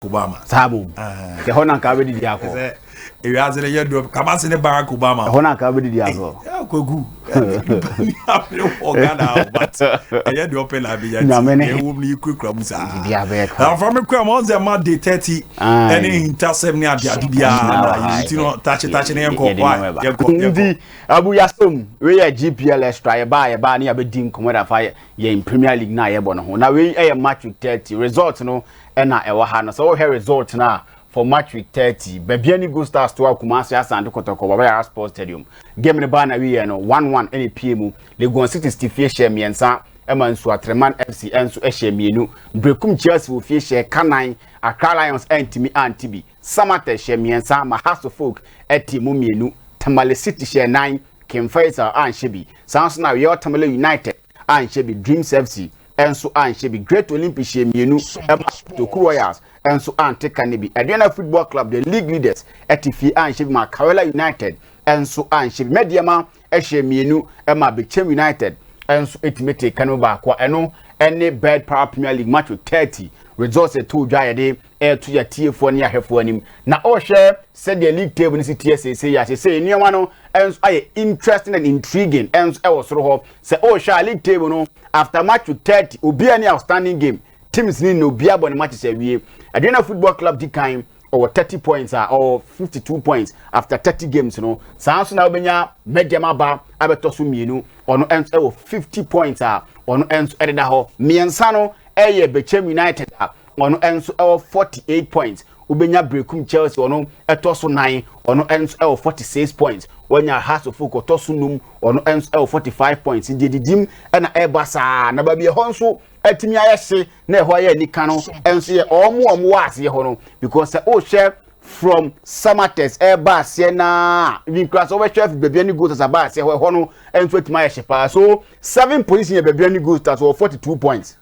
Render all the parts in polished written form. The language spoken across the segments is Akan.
Obama. Sabu. The Hona Kabedi Diako. If you answer the year, come on, Barack Obama. Hona Kabedi Diako. Yeah, go. But I had to open a bit. You quick clubs. Now, from a crime on the Monday 30, any intercept near the you know, touching him. Abu Yasum, we are GPLS try by a banny a bit dim come fire in Premier League na ebono. Now we a match with 30 results no and na ewahana. So here result now for match week 30. Bebiani go stars to Kumasi Asante Kotoko Baba Sports Stadium. Game the banner we no 1-1 any PM. Legon City still fish miensa Eman Suatreman FC enso ehye mienu. Brekum Chelsea will fish Canine Accra Lions Antimi Antibi. Samate she miensa Mahaso Folk etimu mienu. Tamale City share 9 Kim Faisal and Shebi. Sounds now your Tamale United and Shebi Dreams FC enso and Shebi Great Olympic share mienu to Royals enso and Tekanibi. Adriana Football Club the league leaders etifi and Shebi Makarela United enso and Shebi Mediama ehye mienu Emma Bechem United enso etimete Kanoba kwa eno any Betpawa Premier League match with 30 results to dwayede to your TF1 ya hefo anim na o share said the league table ni TSA say ya say nioma no enso aye interesting and intriguing enso e wo soro ho say o share league table no after match with 30 obi any outstanding game teams ni no bia bo ni match say wie Adriana Football Club dikan or 30 points or 52 points after 30 games no sanso na obenya mediama ba abetoso mienu ono enso 50 points ono enso ededa ho miensa no eye Bechem United ono enso 48 points ubenya Brekum Chelsea ono etoso 9 ono enso 46 points wanya Hasofuk otoso num ono enso 45 points ndididim na ebasa na babie honso etimi ayese na eho aye nika no enso ye omo wase ye ho no because o share from Samates base na even class over chef Bebiani goes as a base ho no enso etimi ayese pa so 7 position ye Bebiani goes as 42 points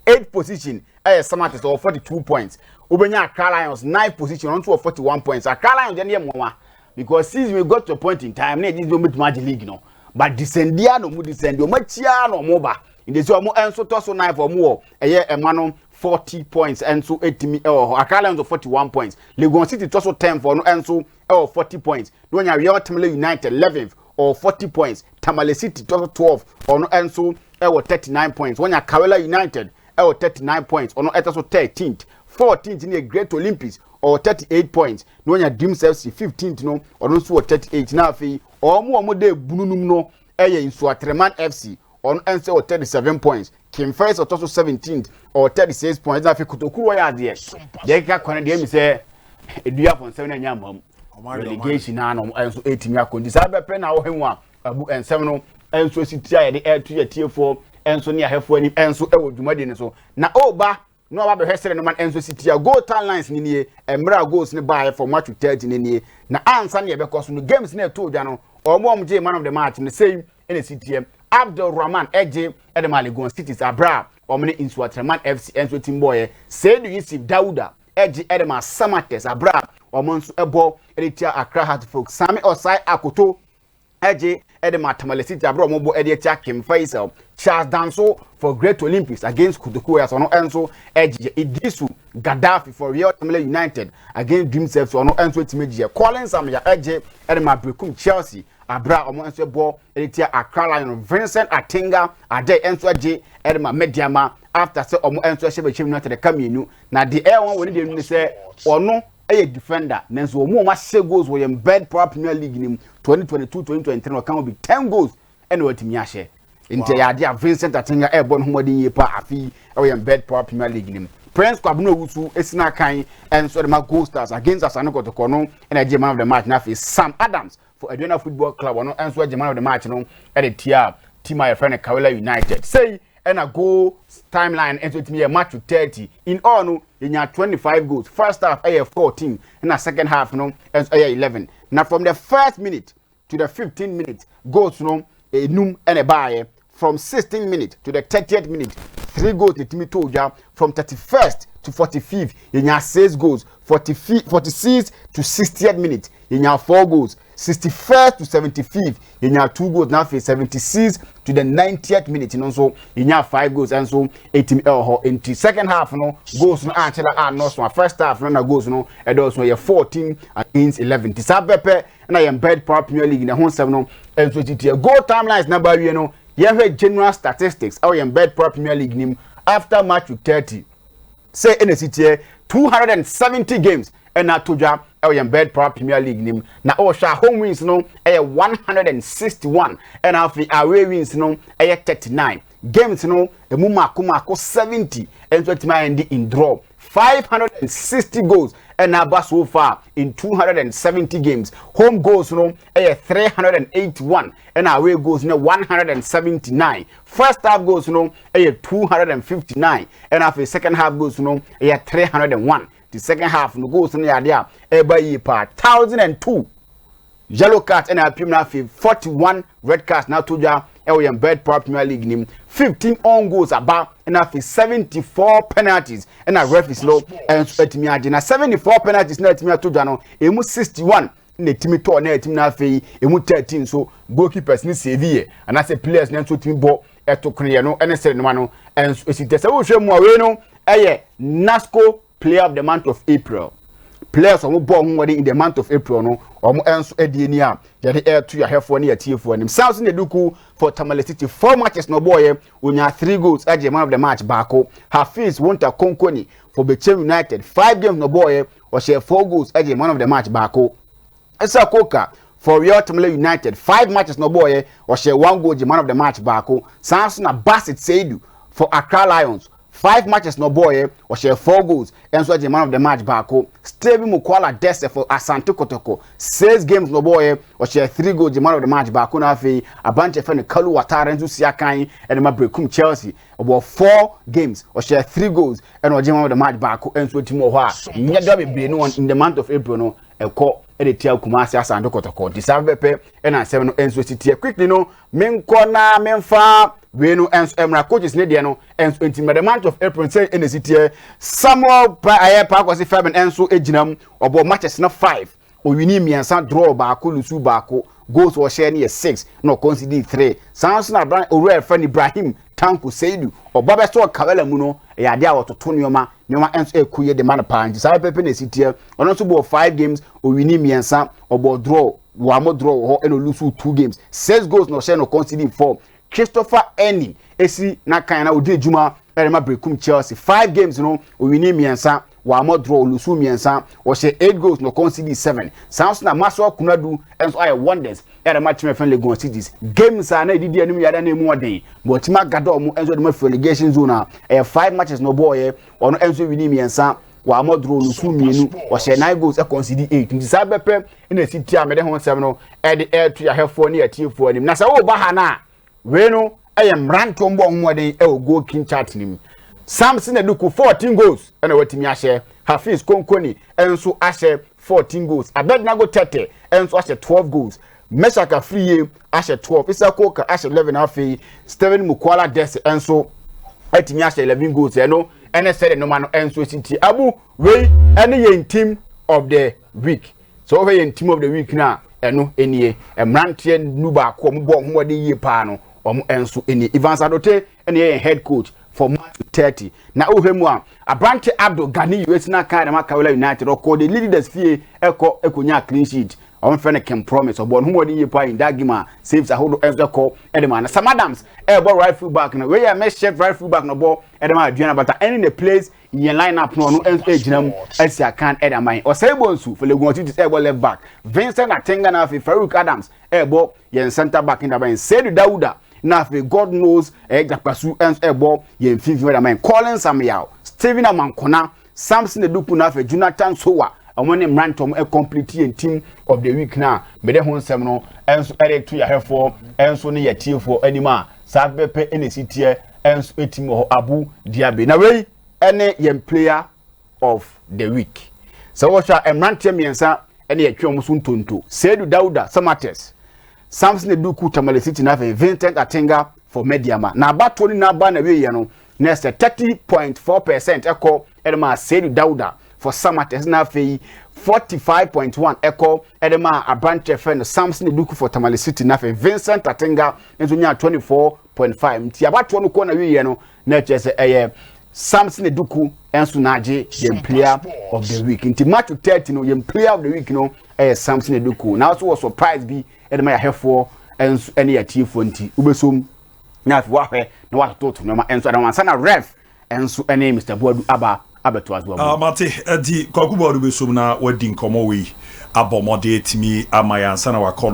8 position Samates or 42 points. Ubenya Accra Lions 9 position on to 41 points. Accra Lions then mwa because since we got to a point in time, na this moment match league no. But descendia no mu descend o machia no moba. In the so mo enso to so 9 for more. Emano 40 points enso 80 Accra Lions of 41 points. Legon City to so 10 for no enso 40 points. No nya we Tamale United 11th or 40 points. Tamale City to 12 or no enso 39 points. When Karela United 39 points or no etaso 13th 14th in a Great Olympics or 38 points no nya Dreams FC 15th no or no so 38 na afi or mo de bununum no in Suatreman FC on ense or 37 points Kim First or 17th or 36 points na afi Kotokuro ya de ka kwana de mi say edua for 7 nya mam relegation na no enso 8 mi akondi sa be pe na wo hwenwa abu ensem no enso sitia ya de to ya tie4 enso ni ahefo ani enso ewo dwumade ni so na oba no aba be hwesere no man enso sitia goal lines ni nie emra goals ni bae for match 30 ni nie na ansa na ye be koso no games na to dwa no omom je man of the match ni say ene sitia Abdul Rahman eje edemale Legon Cities abra omne Insuatreman FC enso team boy Seydou Yusuf Dauda eje edema Samates abra omonso ebo editia Accra Heartfolk Sami Osai Akoto eje edema Tamale City abro mobo editia Kim Faisal Charles Danso for Great Olympics against Kutukuya so no enso eje Idisu Gaddafi for Real Tamale United against Dreams FC so no enso timeje Collins Amya eje edema Brekum Chelsea abra omo enso ebo editia Accra Lions Vincent Atinga ade enso eje edema Mediama after say omo enso ehye Bechem United kamienu na the air one we dey say ono a defender nenso omo ma se goals wo yem Betpawa Premier League nim 2022-2023 no can be 10 goals and what me ahye inte ya dia Vincent Atinga e bon homodin ye pa afi wo yem Betpawa Premier League nim Prince Kwabno wusu esina kan enso de ma goal stars against Asano Kotoko no and a man of the match na fi Sam Adams for Adriana Football Club no enso a man of the match no e de tia team my friend Karela United say and a goal timeline and to me a match with 30 in all no in 25 goals first half 14 and a second half no and 11 now from the first minute to the 15th minute goals no a num and a buy from 16th minute to the 30th minute 3 goals to me told ya from 31st to 45th in 6 goals 46th to 60th minute in 4 goals 61st to 75th in 2 goals now for 76 to the 90th minute no so inya 5 goals and so 18 into second half no goals no anchela no so first half no na goals no e do so ye 14 against 11 tisabepe na ye Betpawa Premier League na ho nsem no enso titie goal timelines na ba wie no ye hwe general statistics au ye Betpawa Premier League nim after match week 30 say in the city 270 games and na toja au ye Betpawa Premier League nim na o sha home wins no 161 and away wins no 39 games no emu mako 70 and so tima end in draw 560 goals and now so far in 270 games. Home goals no 381 and away goals no 179. First half goals no 259 and after second half goals no 301. The second half no goals no there every part 1002 yellow cards and a 41 red cards now to ja Betpawa Premier League nim 15 on goals about and after 74 penalties and a ref is low and etimi agina 74 penalties na etimi to ja no emu 61 na etimi to na etimi na afei emu 13 so goalkeepers ni save and as a players na so timi bo etokre no ene sere no no and esitese wo hwemu awe no NASCO player of the month of April. Players on born in the month of April no enso edie a yade air to your hefo na yatiefo anim Samson Eduku for Tamale City 4 matches no boy onya 3 goals as man of the match bako Hafiz Wonta Konkoni for Betpawa United 5 games no boy or share 4 goals as man of the match bako Esa Koka for Real Tamale United 5 matches no boy or share 1 goal man of the match bako Samson Bassett Seidu for Accra Lions 5 matches no boy or share 4 goals and so the man of the match bako Steven Mukwala Dese for Asante Kotoko 6 games no boy or share 3 goals the man of the match bako na fe abanje fe ne Kalu Watara nso siakan and ma brekum Chelsea about 4 games or share 3 goals and the man of the match bako and so timo ho a nya do be no in the month of April no eko editia Kumasi Asante Kotoko disabepe and an 7 enso sitie quickly no menko na memfa we no enso emra coaches ne de no enso enti the month of April say in the city Samuel Pakwasi Fabian enso ejinam obo matches na 5 o wini miensa draw baako lusu baako goals wo share ne 6 no concede 3 Samson Abraham Ore Fani Ibrahim Tanku Seidu oba so kawela mu no ya de a wototo nyoma enso ekuye de man panji sa pepe ne city ono so bo 5 games o wini miensa obo draw wa draw ho eno lusu 2 games 6 goals no share no concede 4 Christopher Eni esi na kan na odi juma erema brekum Chelsea 5 games no o wini miensa wa draw lusu miensa o she 8 goals no concede 7 Samson Amaso Kunadu enso aye wonders erema team friendly Legon Cities games na edidi anim yada na emu oden but ma gado mu enso de ma relegation zone 5 matches no boy ono enso wini miensa wa draw lusu mienu o she 9 goals e concede 8 nti sa bepe na city a mede ho nsem no e de air to ya hefo na yatiefo anim na sa wo ba ha na we no mranto mbo nwode go king chart nim Samson Eduku 14 goals na watimi ahye Hafiz Konkoni enso ahye 14 goals Abednago Tete enso ahye 12 goals Meshaka Friye ahye 12 Isakoka ahye 11 afei Steven Mukwala Dese enso atimi ahye 11 goals no ene said no man enso city abu we ene yen team of the week so we yen team of the week na eno enie mrantie nuba ko mbo nwode yie pa no enso eni Ivan Sadote ene head coach for match 30 na ohemu a Abranche Abdul Gani US na kan na Kawela United record the leaders fie ekonya clean sheet on friend can promise obon humodi ye pa in dagima saves a hold enso call edema na Sam Adams right full back na we ya mesh chef right full back no ball edema aduana but any the place in line up no enso ejinam asia kan edema o say bonsu for Legon Cities left back Vincent Atenga na Farouk Adams yen center back in the back Seydou Dauda na God knows Japasu ebo yen fifi da man Colin Samuel Steven Amankona Samson Eduku na Jonathan Sowa amone mrantom complete yen team of the week na mede ho nsem no enso to ya hefo enso ne yatiefo anima sa bepe ene sitie enso etim ho Abu Diabe na wei ene yen player of the week so what mrantem yensa ene yatwom so ntonto Seydou Dauda Samates Samson Eduku Tamale City na Vincent Atenga for Mediama na abatoni na ba na we ye no next 30.4% eko edema Seydou Dauda for Samates na fe 45.1 echo edema Abranche friend Samson Eduku for Tamale City na fe Vincent Atenga enso nya 24.5 nti abato no ko na wiye no na chese eye Samson Eduku enso na age the player of the week nti match 30 no the player of the week no Samson Eduku na also was surprise bi edema ya hefo enso ene ya tifo nti ubesom na fi wahwe na watoto no ma enso na wansana ref enso ene Mr. Boadu abeto azu mate di kwakubo do besom na wadi nkomo we abomode timi amayansa na wakono